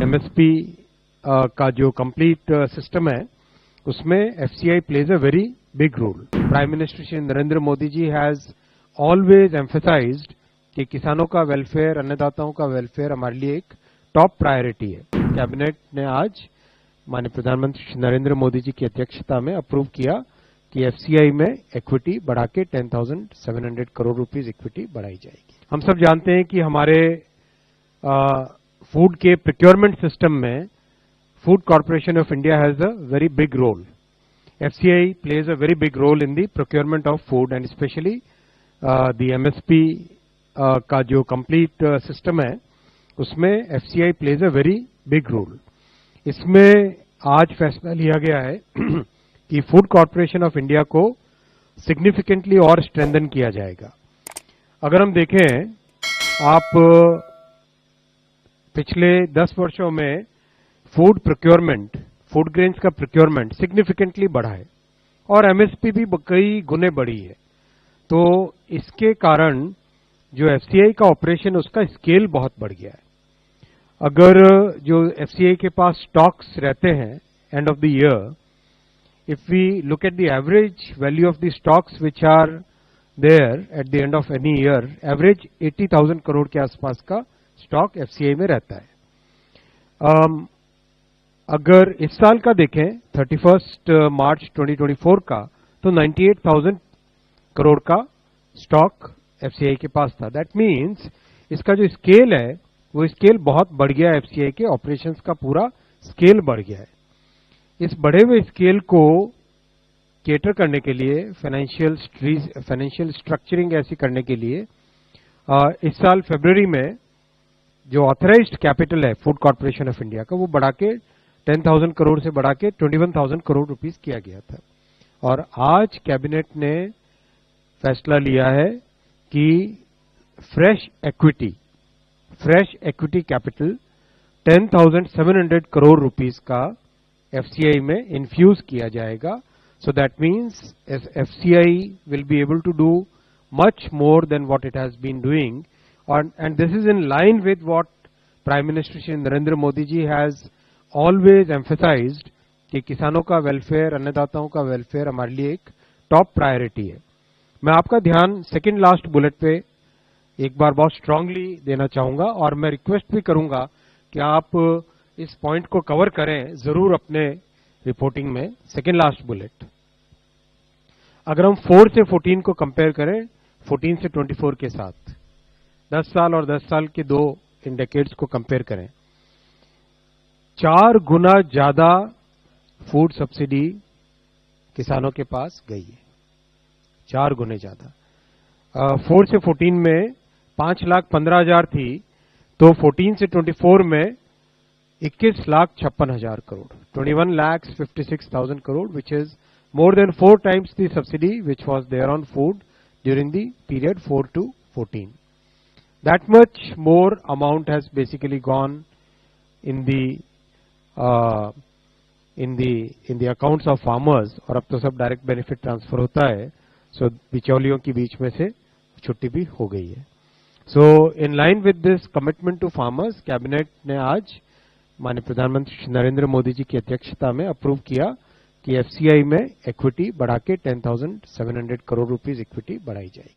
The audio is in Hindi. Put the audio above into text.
एमएसपी का जो कंप्लीट सिस्टम है उसमें FCI plays a very big role. Prime minister Shri Narendra Modi ji has always emphasised कि किसानों का वेलफेयर, अन्नदाताओं का वेलफेयर हमारे लिए एक टॉप प्रायोरिटी है। कैबिनेट ने आज माननीय प्रधानमंत्री श्री नरेंद्र मोदी जी की अध्यक्षता में अप्रूव किया कि एफसीआई में इक्विटी बढ़ा के 10,700 करोड़ रुपीस इक्विटी बढ़ाई जाएगी। हम सब जानते हैं कि हमारे फूड के प्रोक्योरमेंट सिस्टम में food corporation of India has a very big role. FCI plays a very big role in the procurement of food and specially the MSP का जो कंप्लीट सिस्टम है उसमें FCI plays a very big role. इसमें आज फैसला लिया गया है कि फूड कॉर्पोरेशन ऑफ इंडिया को सिग्निफिकेंटली और स्ट्रेंथन किया जाएगा। अगर हम देखें, आप पिछले 10 वर्षों में फूड प्रोक्योरमेंट, फूड ग्रेन्स का प्रोक्योरमेंट सिग्निफिकेंटली बढ़ा है और एमएसपी भी कई गुने बढ़ी है। तो इसके कारण जो एफसीआई का ऑपरेशन, उसका स्केल बहुत बढ़ गया है। अगर जो एफसीआई के पास स्टॉक्स रहते हैं end of the year, if we look at the average value of the stocks which are there at the end of any year, average 80,000 crore के आसपास का स्टॉक एफसीआई में रहता है। अगर इस साल का देखें 31 मार्च 2024 का, तो 98,000 करोड़ का स्टॉक एफसीआई के पास था। दैट मीन्स इसका जो स्केल है वो स्केल बहुत बढ़ गया है। एफसीआई के ऑपरेशंस का पूरा स्केल बढ़ गया है। इस बढ़े हुए स्केल को केटर करने के लिए, फाइनेंशियल स्ट्रक्चरिंग ऐसी करने के लिए इस साल फरवरी में जो ऑथराइज्ड कैपिटल है फूड कॉर्पोरेशन ऑफ इंडिया का, वो बढ़ा के 10,000 करोड़ से बढ़ा के 21,000 करोड़ रुपीस किया गया था। और आज कैबिनेट ने फैसला लिया है कि fresh equity capital 10,700 crore rupees का एफसीआई में इन्फ्यूज किया जाएगा। So that means FCI will be able to do much more than what it has been doing, and this is in line with what prime minister Shri Narendra Modi ji has always emphasised कि किसानों का वेलफेयर, अन्नदाताओं का वेलफेयर हमारे लिए एक टॉप प्रायोरिटी है। मैं आपका ध्यान सेकेंड लास्ट बुलेट पे एक बार बहुत स्ट्रांगली देना चाहूंगा और मैं रिक्वेस्ट भी करूंगा कि आप इस पॉइंट को कवर करें जरूर अपने रिपोर्टिंग में। सेकेंड लास्ट बुलेट, अगर हम 4 से 14 को कंपेयर करें 14 से 24 के साथ, 10 साल और 10 साल के दो इन डेकेड्स को कंपेयर करें, 4 गुना ज्यादा फूड सब्सिडी किसानों के पास गई है। 4 गुने ज्यादा। 4 से 14 में 5,15,000 थी, तो 14 से 24 में 21,56,000 crore, 21,56,000 crore, which is more than 4 times the subsidy which was there on food during the period 4 to 14. That much more amount has basically gone in the accounts of farmers, और अब तो सब डायरेक्ट बेनिफिट ट्रांसफर होता है, सो बिचौलियों के बीच में से छुट्टी भी हो गई है। So in line with this commitment to farmers, cabinet ने आज माननीय प्रधानमंत्री श्री नरेंद्र मोदी जी की अध्यक्षता में अप्रूव किया कि एफसीआई में इक्विटी बढ़ा के 10,700 करोड़ रुपीस इक्विटी बढ़ाई जाएगी।